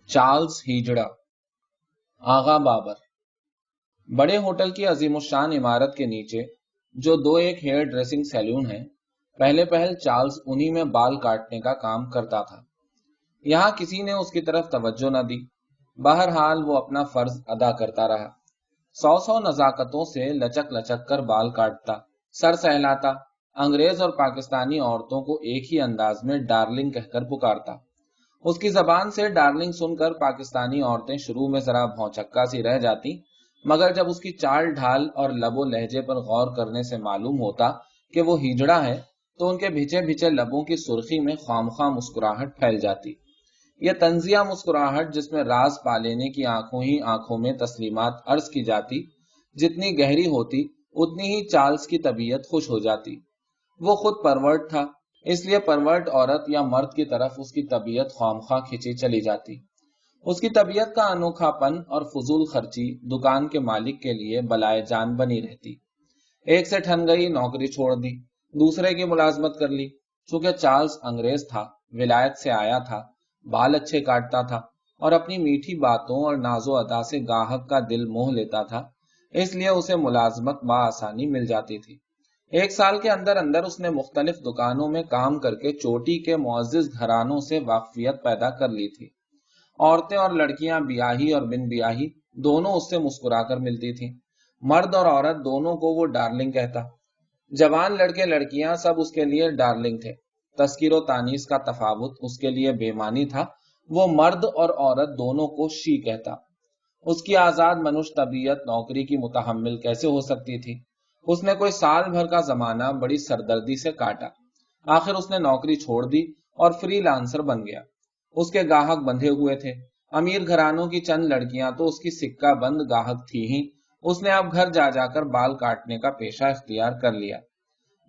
Charles हीजड़ा। आगा बाबर। बड़े hotel की अजीमुशान इमारत के नीचे जो दो एक हेयर ड्रेसिंग सैलून है, पहले पहल चार्ल्स उन्हीं में बाल काटने का काम करता था। यहाँ किसी ने उसकी तरफ तवज्जो न दी। बहरहाल वो अपना फर्ज अदा करता रहा। सौ सौ नजाकतों से लचक लचक कर बाल काटता, सर सहलाता, अंग्रेज और पाकिस्तानी औरतों को एक ही अंदाज में डार्लिंग कहकर पुकारता। उसकी जबान से डार्लिंग सुनकर पाकिस्तानी औरतें शुरू में जरा भौचक्का सी रह जाती, मगर जब उसकी चाल ढाल और लबो लहजे पर गौर करने से मालूम होता कि वो हिजड़ा है, तो उनके भिचे भिचे लबों की सुर्खी में खामखा मुस्कुराहट फैल जाती। यह तंजिया मुस्कुराहट जिसमें राज पा लेने की आंखों ही आंखों में तस्लीमात अर्ज की जाती, जितनी गहरी होती उतनी ही चार्ल्स की तबीयत खुश हो जाती। वो खुद परवर्ट था, इसलिए परवर्ट औरत या मर्द की तरफ उसकी तबीयत ख्वामखा खिंची चली जाती। उसकी तबीयत का अनोखापन और फजूल खर्ची दुकान के मालिक के लिए बलाए जान बनी रहती। एक से ठन गई, नौकरी छोड़ दी, दूसरे की मुलाजमत कर ली। चूंकि चार्ल्स अंग्रेज था, विलायत से आया था, बाल अच्छे काटता था और अपनी मीठी बातों और नाजो अदा से गाहक का दिल मोह लेता था, इसलिए उसे मुलाजमत बआसानी मिल जाती थी। एक साल के अंदर अंदर उसने मुख्तलिफ दुकानों में काम करके चोटी के मुअज्जिज घरानों से वाकफियत पैदा कर ली थी। औरतें और लड़कियां ब्याही और बिन ब्याही दोनों उससे मुस्कुराकर मिलती थीं। मर्द और औरत दोनों को वो डार्लिंग कहता। जवान लड़के लड़कियां सब उसके लिए डार्लिंग थे। तस्कीरो तानीस का तफावुत उसके लिए बेमानी था। वो मर्द और औरत दोनों को शी कहता। उसकी आजाद मनुष्य तबीयत नौकरी की मुतहम्मिल कैसे हो सकती थी? उसने कोई साल भर का जमाना बड़ी सरदर्दी से काटा। आखिर उसने नौकरी छोड़ दी और फ्रीलांसर बन गया। उसके गाहक बंधे हुए थे। अमीर घरानों की चंद लड़कियां तो उसकी सिक्का बंद गाहक थी ही। उसने अब घर जा जाकर बाल काटने का पेशा इख्तियार कर लिया।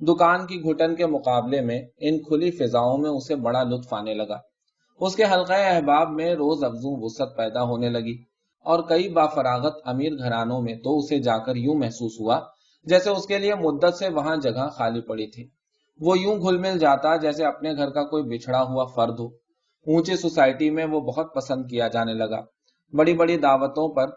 दुकान की घुटन के मुकाबले में इन खुली फिजाओं में उसे बड़ा लुत्फ आने लगा। उसके हल्का अहबाब में रोज अफजू वुसअत पैदा होने लगी और कई बाफरागत अमीर घरानों में तो उसे जाकर यूं महसूस हुआ जैसे उसके लिए मुद्दत से वहां जगह खाली पड़ी थी। वो यूं घुल मिल जाता जैसे अपने घर का कोई बिछड़ा हुआ फर्द हो। ऊंची सोसाइटी में वो बहुत पसंद किया जाने लगा। बड़ी बड़ी दावतों पर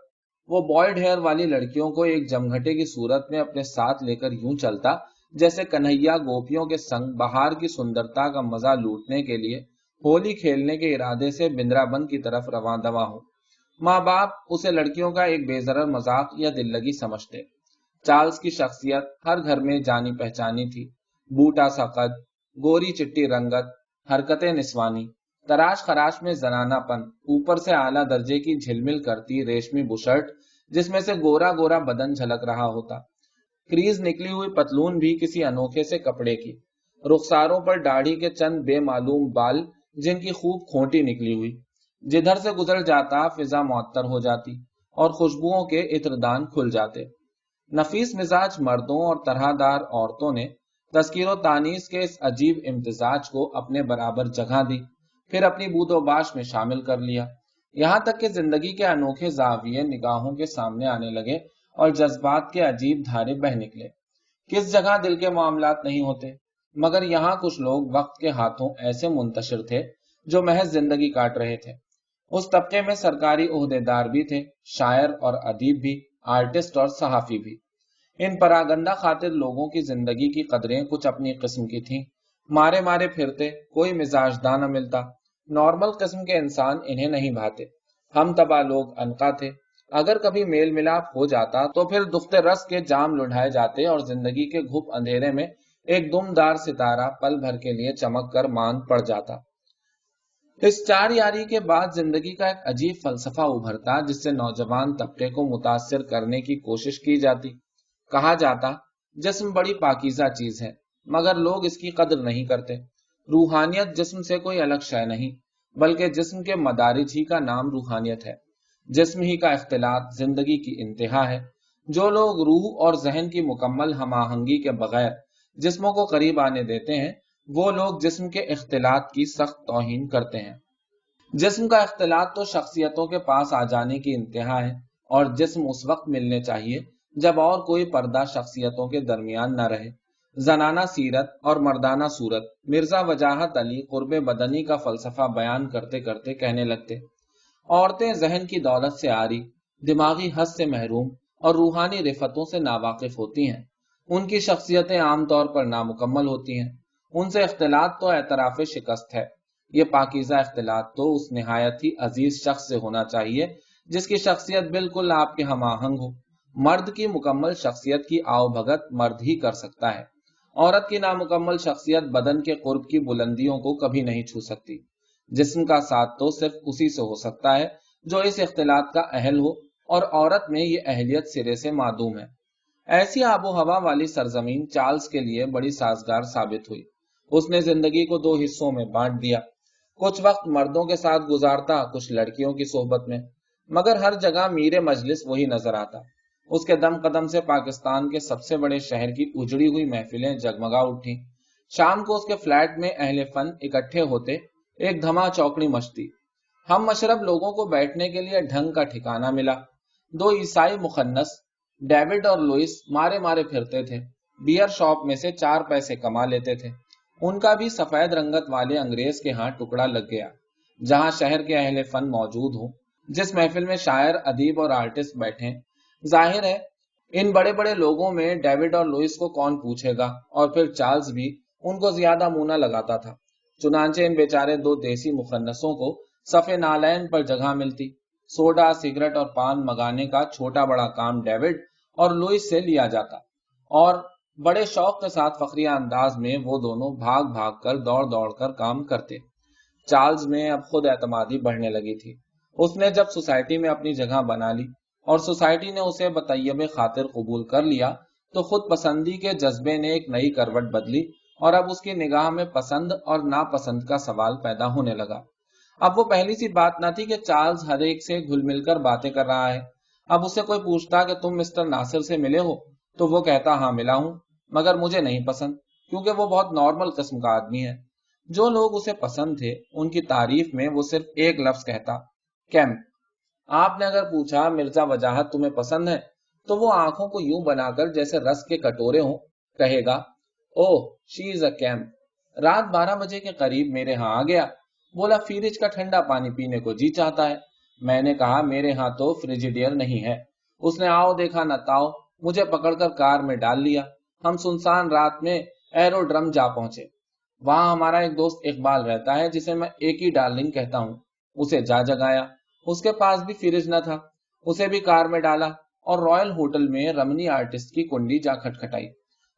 वो बॉयड हेयर वाली लड़कियों को एक जमघटे की सूरत में अपने साथ लेकर यूं चलता जैसे कन्हैया गोपियों के संग बहार की सुंदरता का मजा लूटने के लिए होली खेलने के इरादे से बिंद्राबन की तरफ रवां दवा हो। माँ बाप उसे लड़कियों का एक बेजरर मजाक या दिल्लगी समझते। चार्ल्स की शख्सियत हर घर में जानी पहचानी थी। बूटा सा कद, गोरी चिट्टी रंगत, हरकतें निस्वानी, तराश खराश में जनानापन, ऊपर से आला दर्जे की झिलमिल करती रेशमी बुशर्ट जिसमें से गोरा गोरा बदन झलक रहा होता, क्रीज निकली हुई पतलून भी किसी अनोखे से कपड़े की, रुखसारों पर दाढ़ी के चंद बेमालूम बाल जिनकी खूब खोटी निकली हुई। जिधर से गुजर जाता फिजा मुअत्तर हो जाती और खुशबुओं के इत्रदान खुल जाते। नफीस मिजाज मर्दों और तरहदार औरतों ने तस्कीरो तानीस के इस अजीब इम्तिजाज को अपने बराबर जगह दी, फिर अपनी बूदोबाश में शामिल कर लिया। यहाँ तक कि जिंदगी के अनोखे जाविये निगाहों के सामने आने लगे और जज्बात के अजीब धारे बह निकले। किस जगह दिल के मामलात नहीं होते, मगर यहाँ कुछ लोग वक्त के हाथों ऐसे मुंतशिर थे जो महज जिंदगी काट रहे थे। उस तबके में सरकारी ओहदेदार भी थे, शायर और अदीब भी, आर्टिस्ट और सहाफी भी। इन परागंदा खातिर लोगों की जिंदगी की कदरें कुछ अपनी किस्म की थीं। मारे मारे फिरते, कोई मिजाजदा न मिलता। नॉर्मल किस्म के इंसान इन्हें नहीं भाते। हम तबा लोग अनका थे। अगर कभी मेल मिलाप हो जाता तो फिर दुख्ते रस के जाम लुढ़ाए जाते और जिंदगी के घुप अंधेरे में एक दुमदार सितारा पल भर के लिए चमक कर मांद पड़ जाता। इस चार यारी के बाद जिंदगी का एक अजीब फलसफा उभरता जिससे नौजवान तबके को मुतासिर करने की कोशिश की जाती। कहा जाता, जिस्म बड़ी पाकीज़ा चीज है, मगर लोग इसकी कद्र नहीं करते। रूहानियत जिस्म से कोई अलग शय नहीं, बल्कि जिस्म के मदारिज ही का नाम रूहानियत है। जिस्म ही का इख्तिलात जिंदगी की इंतहा है। जो लोग रूह और जहन की मुकम्मल हमाहंगी के बगैर जिस्मों को करीब आने देते हैं, वो लोग जिस्म के इख्तिलात की सख्त तौहीन करते हैं। जिस्म का इख्तिलात तो शख्सियतों के पास आ जाने की इंतहा है, और जिस्म उस वक्त मिलने चाहिए जब और कोई पर्दा शख्सियतों के दरमियान न रहे। जनाना सीरत और मर्दाना सूरत मिर्जा वजाहत अली कुर्बे बदनी का फलसफा बयान करते करते कहने लगते, عورتیں ذہن کی دولت سے عاری، دماغی حس سے محروم اور روحانی رفتوں سے ناواقف ہوتی ہیں۔ ان کی شخصیتیں عام طور پر نامکمل ہوتی ہیں۔ ان سے اختلاط تو اعتراف شکست ہے۔ یہ پاکیزہ اختلاط تو اس نہایت ہی عزیز شخص سے ہونا چاہیے جس کی شخصیت بالکل آپ کے ہم آہنگ ہو۔ مرد کی مکمل شخصیت کی آؤ بھگت مرد ہی کر سکتا ہے۔ عورت کی نامکمل شخصیت بدن کے قرب کی بلندیوں کو کبھی نہیں چھو سکتی۔ جسم کا ساتھ تو صرف اسی سے ہو سکتا ہے جو اس اختلاط کا اہل ہو، اور عورت میں یہ اہلیت سرے سے معدوم ہے۔ ایسی آب و ہوا والی سرزمین چارلز کے لیے بڑی سازگار ثابت ہوئی۔ اس نے زندگی کو دو حصوں میں بانٹ دیا، کچھ وقت مردوں کے ساتھ گزارتا، کچھ لڑکیوں کی صحبت میں، مگر ہر جگہ میر مجلس وہی نظر آتا۔ اس کے دم قدم سے پاکستان کے سب سے بڑے شہر کی اجڑی ہوئی محفلیں جگمگا اٹھی۔ شام کو اس کے فلیٹ میں اہل فن اکٹھے ہوتے، ایک دھما چوکڑی مچتی۔ ہم مشرب لوگوں کو بیٹھنے کے لیے ڈھنگ کا ٹھکانہ ملا۔ دو عیسائی مخنث ڈیوڈ اور لوئس مارے مارے پھرتے تھے، بیئر شاپ میں سے 4 پیسے کما لیتے تھے۔ ان کا بھی سفید رنگت والے انگریز کے ہاں ٹکڑا لگ گیا۔ جہاں شہر کے اہل فن موجود ہوں، جس محفل میں شاعر، ادیب اور آرٹسٹ بیٹھیں، ظاہر ہے ان بڑے بڑے لوگوں میں ڈیوڈ اور لوئس کو کون پوچھے گا، اور پھر چارلز بھی ان کو زیادہ منہ نہ لگاتا تھا۔ چنانچہ ان بیچارے دو دیسی مخنثوں کو صف نالین پر جگہ ملتی۔ سوڈا، سگریٹ اور پان منگانے کا چھوٹا بڑا کام ڈیوڈ اور لوئس سے لیا جاتا، اور بڑے شوق کے ساتھ فخریہ انداز میں وہ دونوں بھاگ بھاگ کر دوڑ دوڑ کر کام کرتے۔ چارلز میں اب خود اعتمادی بڑھنے لگی تھی۔ اس نے جب سوسائٹی میں اپنی جگہ بنا لی اور سوسائٹی نے اسے بطیب خاطر قبول کر لیا، تو خود پسندی کے جذبے نے ایک نئی کروٹ بدلی، اور اب اس کی نگاہ میں پسند اور ناپسند کا سوال پیدا ہونے لگا۔ اب وہ پہلی سی بات نہ تھی کہ چارلز ہر ایک سے گھل مل کر باتیں کر رہا ہے۔ اب اسے کوئی پوچھتا کہ تم مسٹر ناصر سے ملے ہو، تو وہ کہتا ہاں ملا ہوں، مگر مجھے نہیں پسند، کیونکہ وہ بہت نارمل قسم کا آدمی ہے۔ جو لوگ اسے پسند تھے ان کی تعریف میں وہ صرف ایک لفظ کہتا، کیمپ۔ آپ نے اگر پوچھا مرزا وجاہت تمہیں پسند ہے، تو وہ آنکھوں کو یوں بنا کر جیسے رس کے کٹورے ہوں کہے گا، اوہ شی از اے کیمپ۔ رات 12 بجے کے قریب میرے ہاں آ گیا، بولا فریج کا ٹھنڈا پانی پینے کو جی چاہتا ہے۔ میں نے کہا میرے ہاں تو فریجیڈیئر نہیں ہے۔ اس نے آؤ دیکھا نہ تاؤ مجھے پکڑ کر کار میں ڈال لیا۔ ہم سنسان رات میں ایرو ڈرم جا پہنچے۔ وہاں ہمارا ایک دوست اقبال رہتا ہے جسے میں ایک ہی ڈارلنگ کہتا ہوں۔ اسے جا جگایا، اس کے پاس بھی فریج نہ تھا، اسے بھی کار میں ڈالا اور رائل ہوٹل میں رمنی آرٹسٹ کی کنڈی جا کھٹکھٹائی۔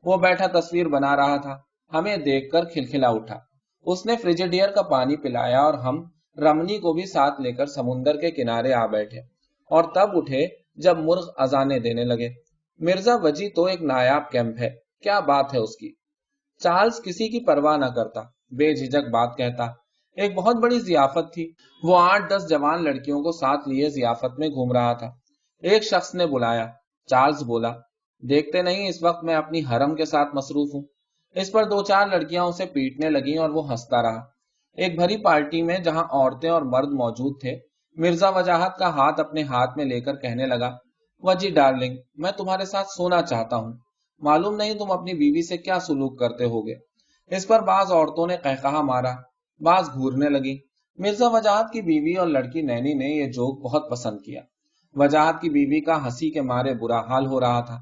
وہ بیٹھا تصویر بنا رہا تھا، ہمیں دیکھ کر کھلکھلا اٹھا۔ اس نے فریجیڈیئر کا پانی پلایا اور ہم رمنی کو بھی ساتھ لے کر سمندر کے کنارے آ بیٹھے، اور تب اٹھے جب مرغ اذانیں دینے لگے۔ مرزا وجی تو ایک نایاب کیمپ ہے، کیا بات ہے اس کی۔ چارلز کسی کی پرواہ نہ کرتا، بے جھجک بات کہتا۔ ایک بہت بڑی ضیافت تھی، وہ 8-10 جوان لڑکیوں کو ساتھ لیے ضیافت میں گھوم رہا تھا۔ ایک شخص نے بلایا، چارلز بولا، دیکھتے نہیں اس وقت میں اپنی حرم کے ساتھ مصروف ہوں۔ اس پر 2-4 لڑکیاں اسے پیٹنے لگیں اور وہ ہنستا رہا۔ ایک بھری پارٹی میں جہاں عورتیں اور مرد موجود تھے، مرزا وجاہت کا ہاتھ اپنے ہاتھ میں لے کر کہنے لگا، وجی ڈارلنگ، میں تمہارے ساتھ سونا چاہتا ہوں، معلوم نہیں تم اپنی بیوی سے کیا سلوک کرتے ہوگے۔ اس پر بعض عورتوں نے قہقہا مارا، بعض گھورنے لگی۔ مرزا وجاہت کی بیوی اور لڑکی نینی نے یہ جوک بہت پسند کیا۔ وجاہت کی بیوی کا ہنسی کے مارے برا حال ہو رہا تھا۔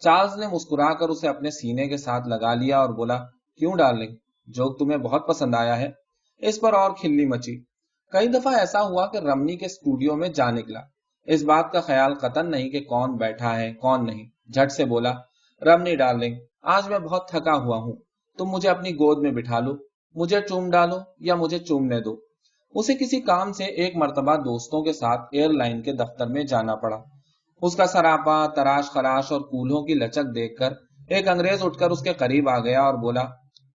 چارلز نے مسکرا کر اسے اپنے سینے کے ساتھ لگا لیا اور بولا، کیوں ڈارلنگ، جوک تمہیں بہت پسند آیا ہے؟ اس پر اور کھلی مچی۔ کئی دفعہ ایسا ہوا کہ رمنی کے اسٹوڈیو میں جا نکلا، اس بات کا خیال قطن نہیں کہ کون بیٹھا ہے کون نہیں۔ جھٹ سے بولا، رمنی ڈارلنگ، آج میں بہت تھکا ہوا ہوں، تم مجھے اپنی گود میں بٹھا لو، مجھے چوم ڈالو یا مجھے چومنے دو۔ اسے کسی کام سے ایک مرتبہ دوستوں کے ساتھ ایئر لائن کے دفتر میں جانا پڑا۔ اس کا سراپا، تراش خراش اور کولہوں کی لچک دیکھ کر ایک انگریز اٹھ کر اس کے قریب آ گیا اور بولا،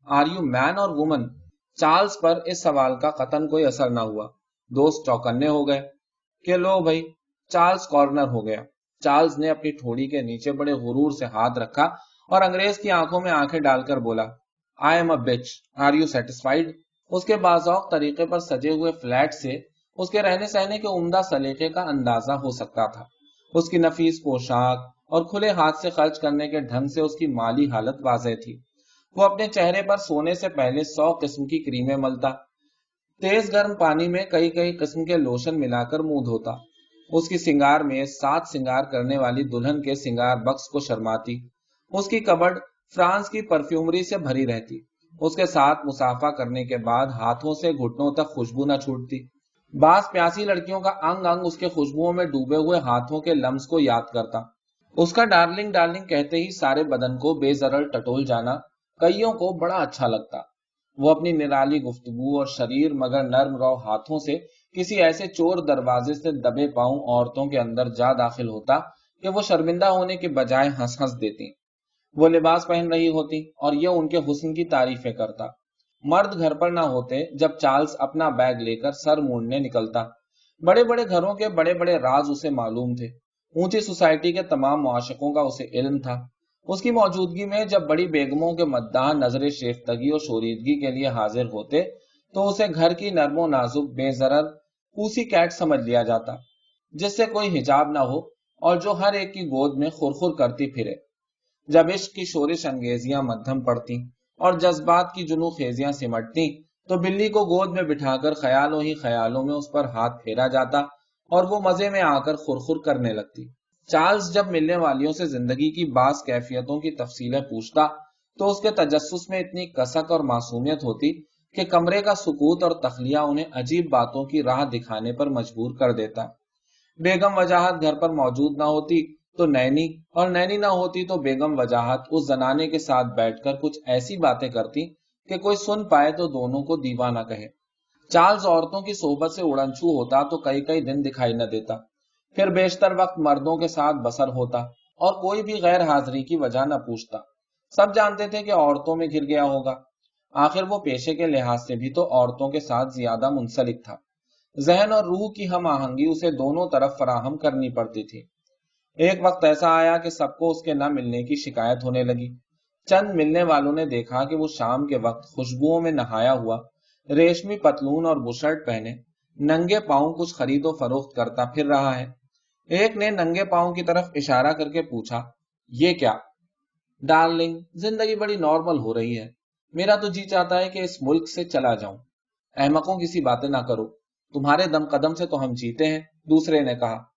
آر یو مین اور وومن؟ چارلز پر اس سوال کا قطن کوئی اثر نہ ہوا۔ دوست چوکنے ہو گئے کہ لو بھائی، چارلز کارنر ہو گیا۔ چارلز نے اپنی ٹھوڑی کے نیچے بڑے غرور سے ہاتھ رکھا اور انگریز کی آنکھوں میں آنکھیں ڈال کر بولا، آئی ایم اے بچ، آر یو سیٹسفائیڈ؟ اس کے باذوق طریقے پر سجے ہوئے فلیٹ سے اس کے رہنے سہنے کے عمدہ سلیقے کا اندازہ ہو سکتا تھا۔ اس کی نفیس پوشاک اور کھلے ہاتھ سے خرچ کرنے کے ڈھنگ سے اس کی مالی حالت واضح تھی۔ وہ اپنے چہرے پر سونے سے پہلے 100 قسم کی کریمیں ملتا، तेज गर्म पानी में कई कई किस्म के लोशन मिलाकर मुंह धोता। उसकी सिंगार में 7 सिंगार करने वाली दुल्हन के सिंगार बक्स को शर्माती। उसकी कबर्ड फ्रांस की परफ्यूमरी से भरी रहती। उसके साथ मुसाफा करने के बाद हाथों से घुटनों तक खुशबू न छूटती। बास प्यासी लड़कियों का अंग अंग उसके खुशबुओं में डूबे हुए हाथों के लम्स को याद करता। उसका डार्लिंग डार्लिंग कहते ही सारे बदन को बेजरल टटोल जाना कईयों को बड़ा अच्छा लगता। वो अपनी निराली गुफ्तगू और शरीर मगर नर्म रौ हाथों से किसी ऐसे चोर दरवाजे से दबे पांव औरतों के अंदर जा दाखिल होता कि वो शर्मिंदा होने के बजाय हंस हंस देती। वो लिबास पहन रही होती और ये उनके हुस्न की तारीफें करता। मर्द घर पर ना होते जब चार्ल्स अपना बैग लेकर सर मूंडने निकलता। बड़े बड़े घरों के बड़े बड़े राज उसे मालूम थे। ऊंची सोसाइटी के तमाम मुआशकों का उसे इल्म था। उसकी मौजूदगी में जब बड़ी बेगमों के मद्दाह नजरे शेफ्तगी और शोरीदगी के लिए हाजिर होते तो उसे घर की नर्मो नाजुक बेजरर पूसी कैट समझ लिया जाता, जिससे कोई हिजाब ना हो और जो हर एक की गोद में खुरखुर करती फिरे। जब इश्क की शोरिश अंगेजियां मध्यम पड़ती और जज्बात की जुनू खेजियां सिमटती तो बिल्ली को गोद में बिठाकर ख्यालों ही ख्यालों में उस पर हाथ फेरा जाता और वो मजे में आकर खुरखुर करने लगती। चार्ल्स जब मिलने वालियों से जिंदगी की बास कैफियतों की तफसीलें पूछता तो उसके तजस्सुस में इतनी कसक और मासूमियत होती कि कमरे का सुकूत और तखलिया उन्हें अजीब बातों की राह दिखाने पर मजबूर कर देता। बेगम वजाहत घर पर मौजूद ना होती तो नैनी, और नैनी ना होती तो बेगम वजाहत उस जनाने के साथ बैठकर कुछ ऐसी बातें करती कि कोई सुन पाए तो दोनों को दीवाना कहे। चार्ल्स औरतों की सोहबत से उड़नछू होता तो कई कई दिन दिखाई न देता। फिर बेशतर वक्त मर्दों के साथ बसर होता और कोई भी गैर हाजिरी की वजह न पूछता। सब जानते थे कि औरतों में घिर गया होगा। आखिर वो पेशे के लिहाज से भी तो औरतों के साथ ज्यादा मुंसलिक था। जहन और रूह की हम आहंगी उसे दोनों तरफ फराहम करनी पड़ती थी। एक वक्त ऐसा आया कि सबको उसके न मिलने की शिकायत होने लगी। चंद मिलने वालों ने देखा कि वो शाम के वक्त खुशबुओं में नहाया हुआ, रेशमी पतलून और बुशर्ट पहने, नंगे पांव कुछ खरीदो फरोख्त करता फिर रहा है। एक ने नंगे पांव की तरफ इशारा करके पूछा, ये क्या? डार्लिंग, जिंदगी बड़ी नॉर्मल हो रही है। मेरा तो जी चाहता है कि इस मुल्क से चला जाऊं। अहमकों की सी बातें ना करो, तुम्हारे दम कदम से तो हम जीते हैं, दूसरे ने कहा।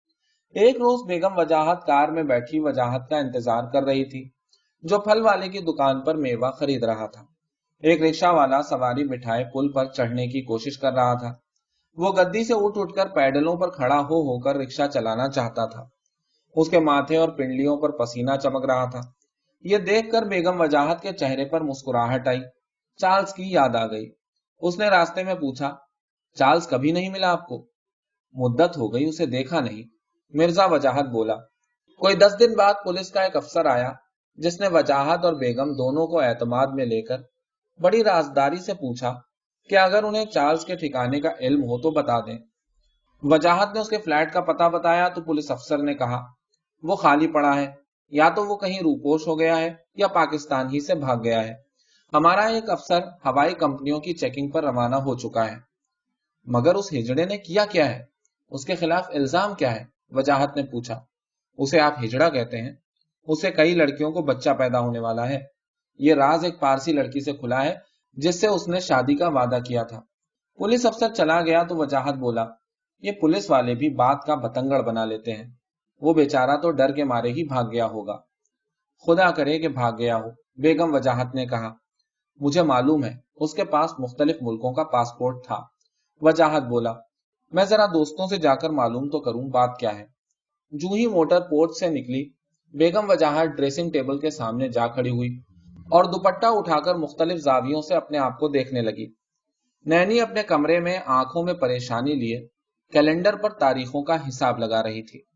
एक रोज बेगम वजाहत कार में बैठी वजाहत का इंतजार कर रही थी, जो फल वाले की दुकान पर मेवा खरीद रहा था। एक रिक्शा वाला सवारी बिठाए पुल पर चढ़ने की कोशिश कर रहा था। वो गद्दी से उठ उठकर पैडलों पर खड़ा हो होकर रिक्शा चलाना चाहता था। उसके माथे और पिंडलियों पर पसीना चमक रहा था। ये देखकर बेगम वजाहत के चेहरे पर मुस्कुराहट आई। चार्ल्स की याद आ गई। उसने रास्ते में पूछा, चार्ल्स कभी नहीं मिला आपको? मुद्दत हो गई उसे देखा नहीं, मिर्जा वजाहत बोला। कोई 10 दिन बाद पुलिस का एक अफसर आया, जिसने वजाहत और बेगम दोनों को एतमाद में लेकर बड़ी राजदारी से पूछा कि अगर उन्हें चार्ल्स के ठिकाने का इल्म हो तो बता दें। वजाहत ने उसके फ्लैट का पता बताया तो पुलिस अफसर ने कहा, वो खाली पड़ा है, या तो वो कहीं रूपोश हो गया है या पाकिस्तान ही से भाग गया है। हमारा एक अफसर हवाई कंपनियों की चेकिंग पर रवाना हो चुका है। मगर उस हिजड़े ने किया क्या है? उसके खिलाफ इल्जाम क्या है? वजाहत ने पूछा। उसे आप हिजड़ा कहते हैं? उससे कई लड़कियों को बच्चा पैदा होने वाला है। ये राज एक पारसी लड़की से खुला है, जिससे उसने शादी का वादा किया था। पुलिस अफसर चला गया तो वजाहत बोला, ये पुलिस वाले भी बात का बतंगड़ बना लेते हैं। वो बेचारा तो डर के मारे ही भाग गया होगा। खुदा करे कि भाग गया हो, बेगम वजाहत ने कहा। मुझे मालूम है, उसके पास मुख्तलिफ मुल्कों का पासपोर्ट था। वजाहत बोला, मैं जरा दोस्तों से जाकर मालूम तो करूं बात क्या है। जूं ही मोटर पोर्ट से निकली, बेगम वजाहत ड्रेसिंग टेबल के सामने जा खड़ी हुई और दुपट्टा उठाकर मुख्तलिफ जावियों से अपने आप को देखने लगी। नैनी अपने कमरे में आंखों में परेशानी लिए कैलेंडर पर तारीखों का हिसाब लगा रही थी।